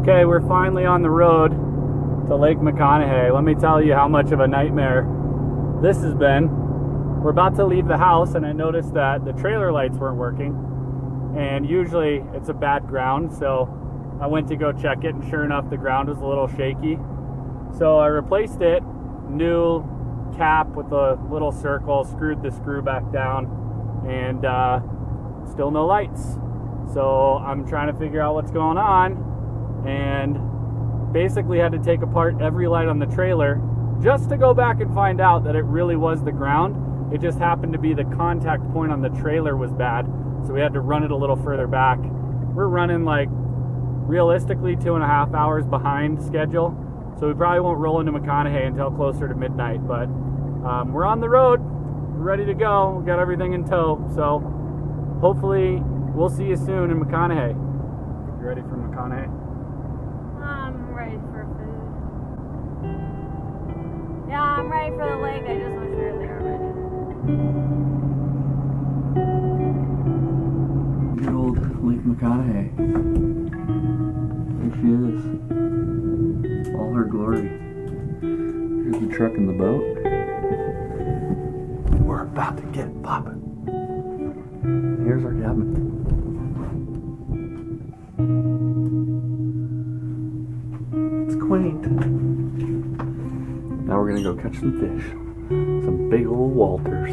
Okay, we're finally on the road to Lake Mcconaughy. Let me tell you how much of a nightmare this has been. We're about to leave the house and I noticed that the trailer lights weren't working. And usually it's a bad ground, so I went to go check it, and sure enough the ground was a little shaky. So I replaced it, new cap with a little circle, screwed the screw back down, and still no lights. So I'm trying to figure out what's going on, and basically had to take apart every light on the trailer just to go back and find out that it really was the ground. It just happened to be the contact point on the trailer was bad, so we had to run it a little further back. We're running like realistically 2.5 hours behind schedule, so we probably won't roll into Mcconaughy until closer to midnight, but we're on the road, we're ready to go, we got everything in tow, so hopefully we'll see you soon in Mcconaughy. You ready for Mcconaughy? I'm ready for food. Yeah, I'm ready for the lake. I just wish we were there already. Good old Lake Mcconaughy. There she is. All her glory. Here's the truck and the boat. We're about to get it popping. Here's our cabin. It's quaint. Now we're gonna go catch some fish. Some big old Walters.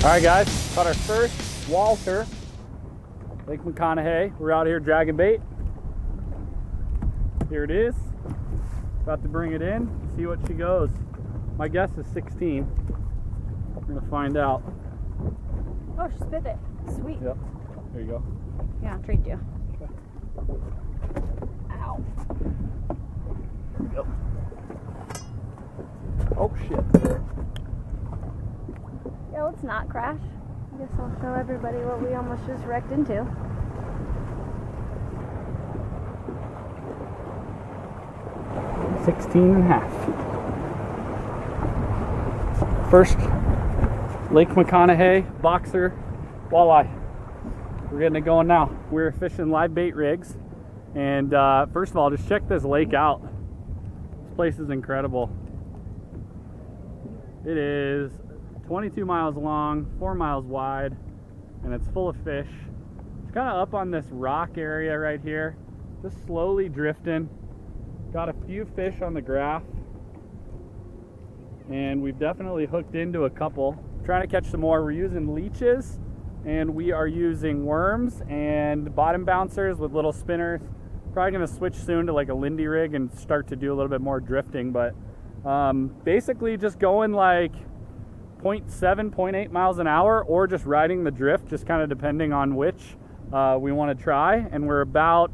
All right, guys, caught our first Walter, Lake Mcconaughy. We're out here dragging bait. Here it is. About to bring it in, see what she goes. My guess is 16. We're gonna find out. Oh, she spit it. Sweet. Yep, there you go. Yeah, I'll trade you. Ow. Yep. Oh, shit. Yeah, let's not crash. I guess I'll show everybody what we almost just wrecked into. $16.5. First Lake Mcconaughy boxer walleye. We're getting it going now. We're fishing live bait rigs, and first of all, just check this lake out. This place is incredible. It is 22 miles long, 4 miles wide, and it's full of fish. It's kind of up on this rock area right here, just slowly drifting. Got a few fish on the graph, and we've definitely hooked into a couple. Trying to catch some more. We're using leeches, and we are using worms and bottom bouncers with little spinners. Probably gonna switch soon to like a Lindy rig and start to do a little bit more drifting, but basically just going like 0.7, 0.8 miles an hour, or just riding the drift, just kind of depending on which we want to try. And we're about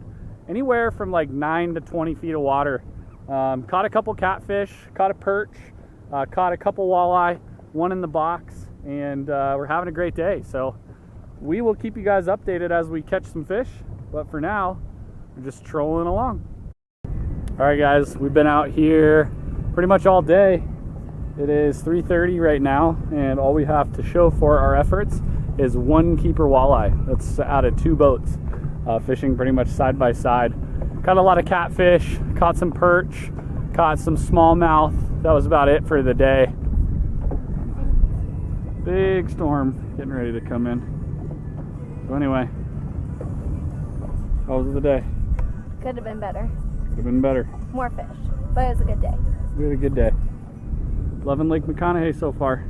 anywhere from like 9 to 20 feet of water. Caught a couple catfish, caught a perch, caught a couple walleye, one in the box, and we're having a great day. So we will keep you guys updated as we catch some fish, but for now we're just trolling along. All right, guys, we've been out here pretty much all day. It is 3:30 right now, and all we have to show for our efforts is one keeper walleye. That's out of 2 boats, fishing pretty much side by side. Caught a lot of catfish, caught some perch, caught some smallmouth. That was about it for the day. Big storm getting ready to come in. So anyway, how was the day? Could have been better. Could have been better. More fish, but it was a good day. We had a good day. Loving Lake Mcconaughy so far.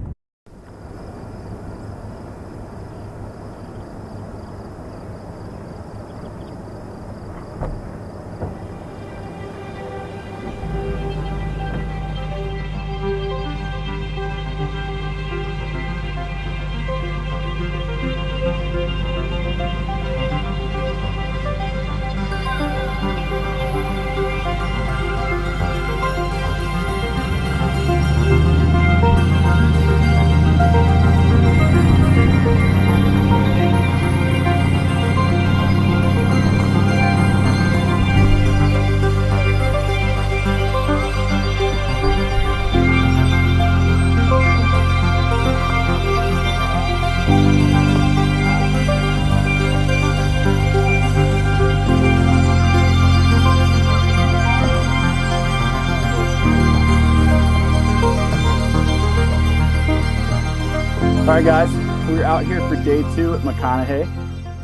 Alright guys, we're out here for day 2 at Mcconaughy,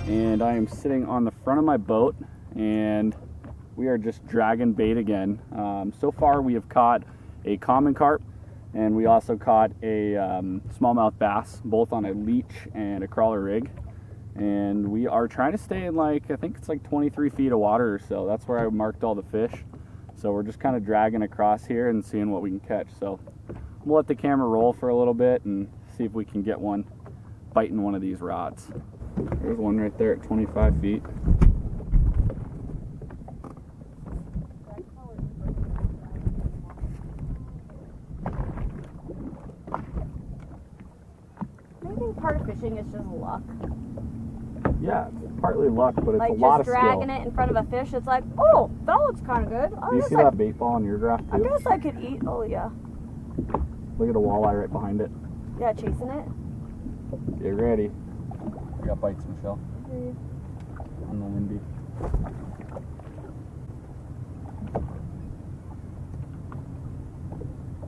and I am sitting on the front of my boat and we are just dragging bait again. So far we have caught a common carp and we also caught a smallmouth bass, both on a leech and a crawler rig. And we are trying to stay in I think it's 23 feet of water or so. That's where I marked all the fish. So we're just kind of dragging across here and seeing what we can catch. So we'll let the camera roll for a little bit and see if we can get one biting one of these rods. There's one right there at 25 feet. I think part of fishing is just luck. Yeah, it's partly luck, but it's like a lot of skill. Like just dragging it in front of a fish, it's like, oh, that looks kind of good. Do you see that bait ball on your draft too? I guess I could eat. Oh yeah. Look at the walleye right behind it. Yeah, chasing it. Get ready. We got bites, Michelle. Okay. On the Lindy.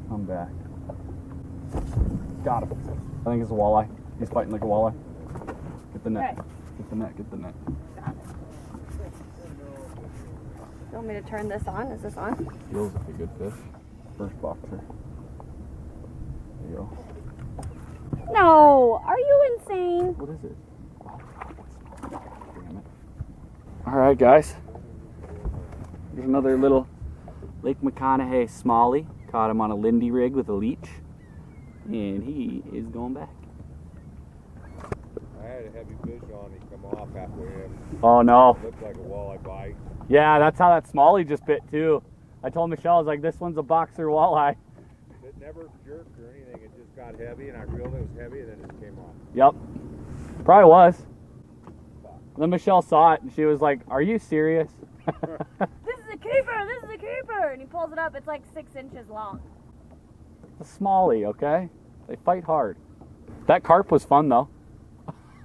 Come back. Got him. I think it's a walleye. He's fighting like a walleye. Get the net. Okay. Get the net. Get the net. You want me to turn this on? Is this on? Feels like a good fish. First boxer. There you go. No! Are you insane? What is it? Oh, damn it. Alright, guys. There's another little Lake Mcconaughy smallie. Caught him on a Lindy rig with a leech. And he is going back. I had a heavy fish on, he come off halfway in. Oh no. Looked like a walleye bite. Yeah, that's how that smallie just bit too. I told Michelle, I was like, this one's a boxer walleye. It never jerked or anything, it just got heavy and I reeled it was heavy and then it just came off. Yep. Probably was. Then Michelle saw it and she was like, are you serious? This is a keeper! This is a keeper! And he pulls it up, it's like 6 inches long. It's a smallie, okay? They fight hard. That carp was fun though.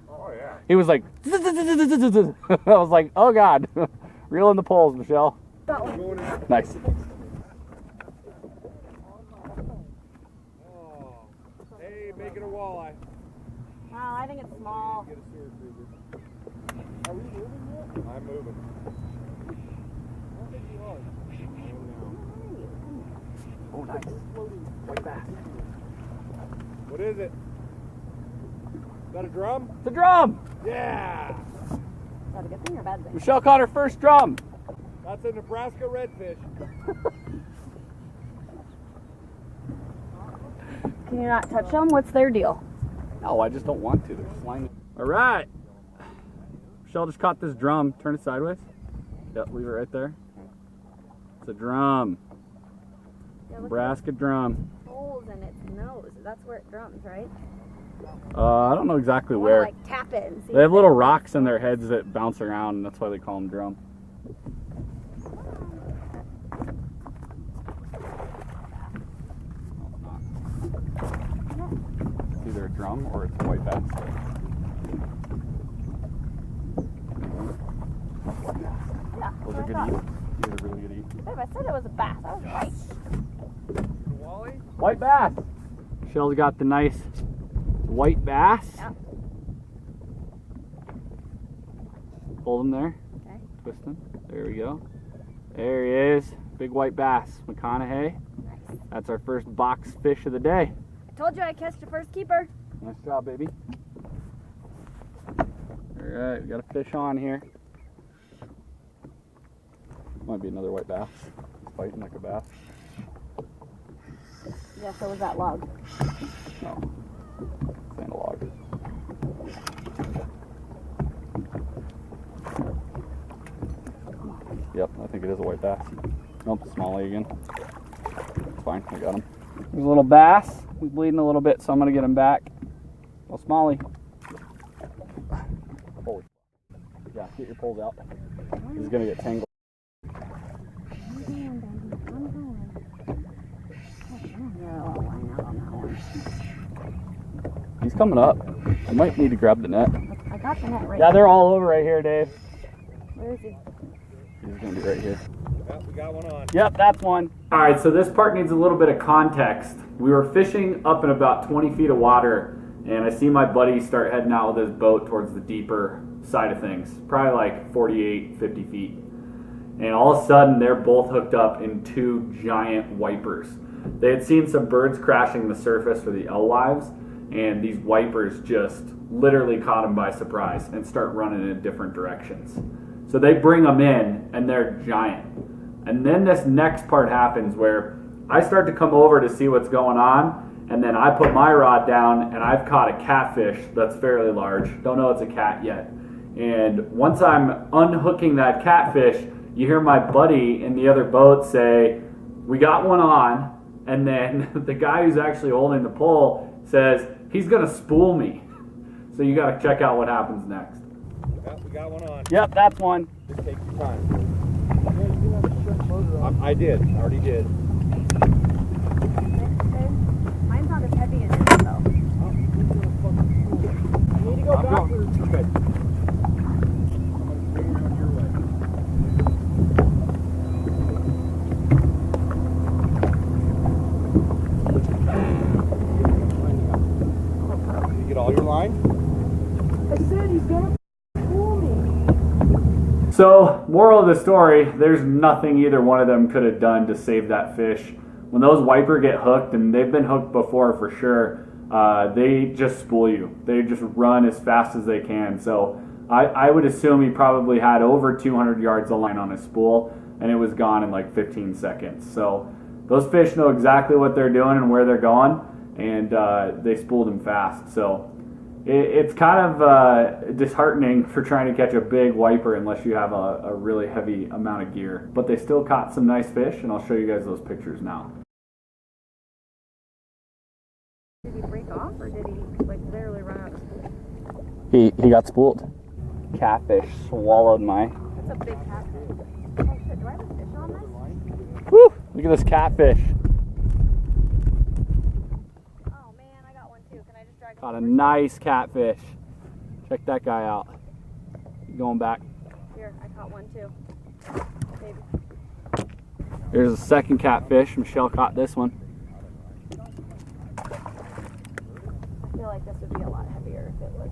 Oh yeah. He was like, I was like, oh God. Reel in the poles, Michelle. That one. Nice. Oh. Hey, make it a walleye. Wow, I think it's small. Get a sewer cruiser. Are we moving yet? I'm moving. How big you are? Oh, nice. White bass. What is it? Is that a drum? It's a drum. Yeah! Is that a good thing or a bad thing? Michelle caught her first drum. That's a Nebraska redfish. Can you not touch them? What's their deal? No, I just don't want to. They're slimy. All right. Michelle just caught this drum. Turn it sideways. Yep, leave it right there. It's a drum. Yeah, Nebraska drum. holes in its nose. That's where it drums, right? I don't know exactly I where. wanna, like, tap it and see. They have little rocks in their heads that bounce around, and that's why they call them drum. It's either a drum or it's a white bass. Yeah. Those are good to eat. These are really good to eat. Babe, I said it was a bass. I was right. Wally? White bass. Michelle's got the nice white bass. Yeah. Hold him there. Okay. Twist him. There we go. There he is. Big white bass. Mcconaughy. Nice. That's our first box fish of the day. I told you I catched the first keeper. Nice job, baby. Alright, we got a fish on here. Might be another white bass. He's fighting like a bass. Yeah, so was that log. No. It's ain't a log. Yep, I think it is a white bass. Nope, smallie again. It's fine, I got him. There's a little bass. He's bleeding a little bit, so I'm gonna get him back. Little smallie. Holy. Yeah, get your poles out. He's gonna get tangled. He's coming up. I might need to grab the net. I got the net right Yeah, they're all over right here, Dave. Where is he? He's gonna be right here. Yep, we got one on. Yep, that's one. All right, so this part needs a little bit of context. We were fishing up in about 20 feet of water, and I see my buddy start heading out with his boat towards the deeper side of things, probably like 48, 50 feet. And all of a sudden, they're both hooked up in two giant wipers. They had seen some birds crashing the surface for the alewives, and these wipers just literally caught them by surprise and start running in different directions. So they bring them in, and they're giant. And then this next part happens where I start to come over to see what's going on, and then I put my rod down, and I've caught a catfish that's fairly large. Don't know it's a cat yet. And once I'm unhooking that catfish, you hear my buddy in the other boat say, "We got one on," and then the guy who's actually holding the pole says, "He's gonna spool me." So you gotta check out what happens next. Yep, we got one on. Yep, that's one. Just take your time. I did. I already did. Mine's not as heavy as yours, though. You need to go backwards. Okay. I'm going to swing around your way. Did you get all your line? I said he's going to fool me. So, moral of the story, there's nothing either one of them could have done to save that fish. When those wiper get hooked, and they've been hooked before for sure, they just spool you. They just run as fast as they can. So I would assume he probably had over 200 yards of line on his spool, and it was gone in like 15 seconds. So those fish know exactly what they're doing and where they're going, and they spooled him fast. So it's kind of disheartening for trying to catch a big wiper unless you have a really heavy amount of gear. But they still caught some nice fish, and I'll show you guys those pictures now. Did he break off, or did he like literally run out of spool? He got spooled. Catfish swallowed my... That's a big catfish. Oh shit, do I have a fish on this? Woo! Look at this catfish. Oh man, I got one too. Can I just drag him Caught a over? nice catfish. Check that guy out. Going back. Here, I caught one too. Baby. Here's a second catfish. Michelle caught this one. I feel like this would be a lot heavier if it was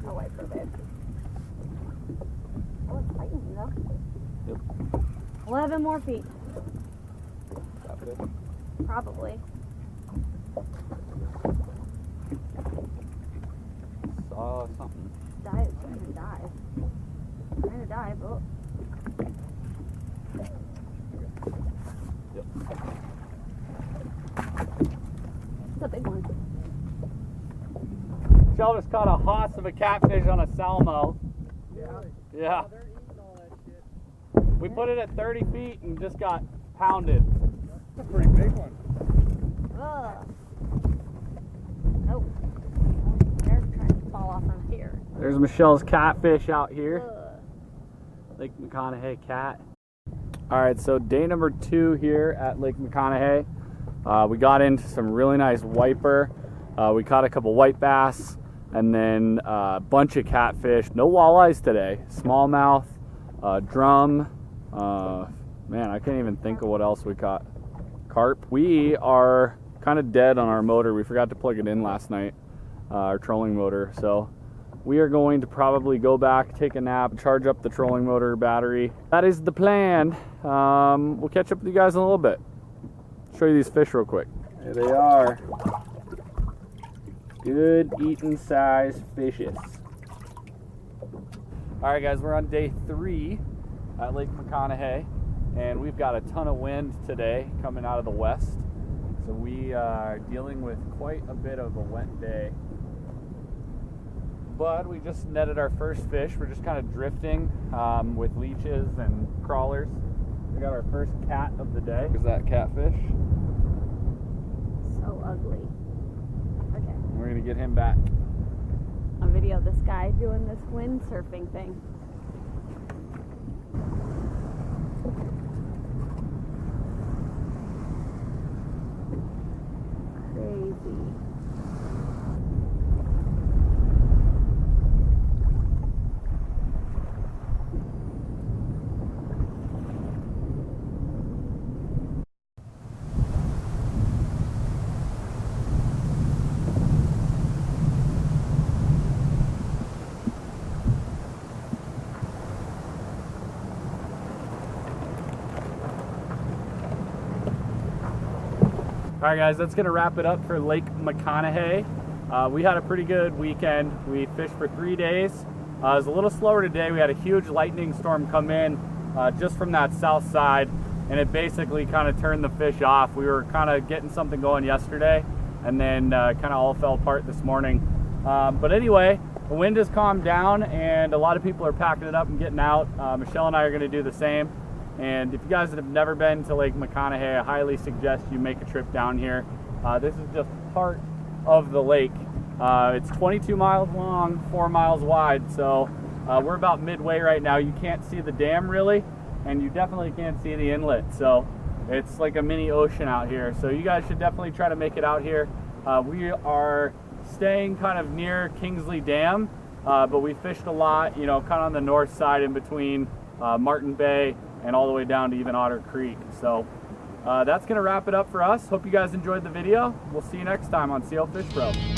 a wiper, babe. Oh, it's fighting me though. Yep. 11 more feet. Probably. Saw something. Dive, trying to dive. Trying to dive, oh. Yep. It's a big one. Michelle just caught a hoss of a catfish on a Salmo. Yeah. They're eating all that shit. We put it at 30 feet and just got pounded. That's a pretty big one. Ugh. Oh. They're trying to fall off from here. There's Michelle's catfish out here. Ugh. Lake Mcconaughy cat. Alright, so day number 2 here at Lake Mcconaughy. We got into some really nice wiper. We caught a couple white bass and then a bunch of catfish. No walleyes today. Smallmouth, drum. Man, I can't even think of what else we caught. Carp. We are kind of dead on our motor. We forgot to plug it in last night, our trolling motor. So we are going to probably go back, take a nap, charge up the trolling motor battery. That is the plan. We'll catch up with you guys in a little bit. Show you these fish real quick. There they are. Good eating size fishes. Alright guys, we're on day 3 at Lake Mcconaughy, and we've got a ton of wind today coming out of the west. So we are dealing with quite a bit of a wet day. But we just netted our first fish. We're just kind of drifting with leeches and crawlers. We got our first cat of the day. Here's that catfish. So ugly. Okay. We're gonna get him back. A video of this guy doing this windsurfing thing. Crazy. All right, guys, that's gonna wrap it up for Lake Mcconaughy. We had a pretty good weekend. We fished for 3 days. It was a little slower today. We had a huge lightning storm come in just from that south side, and it basically kind of turned the fish off. We were kind of getting something going yesterday, and then kind of all fell apart this morning. But anyway, the wind has calmed down, and a lot of people are packing it up and getting out. Michelle and I are going to do the same. And if you guys have never been to Lake Mcconaughy, I highly suggest you make a trip down here. This is just part of the lake. It's 22 miles long, 4 miles wide, so we're about midway right now. You can't see the dam really, and you definitely can't see the inlet, so it's like a mini ocean out here. So you guys should definitely try to make it out here. We are staying kind of near Kingsley Dam, but we fished a lot, you know, kind of on the north side in between Martin Bay and all the way down to even Otter Creek. So that's gonna wrap it up for us. Hope you guys enjoyed the video. We'll see you next time on CL Fish Pro.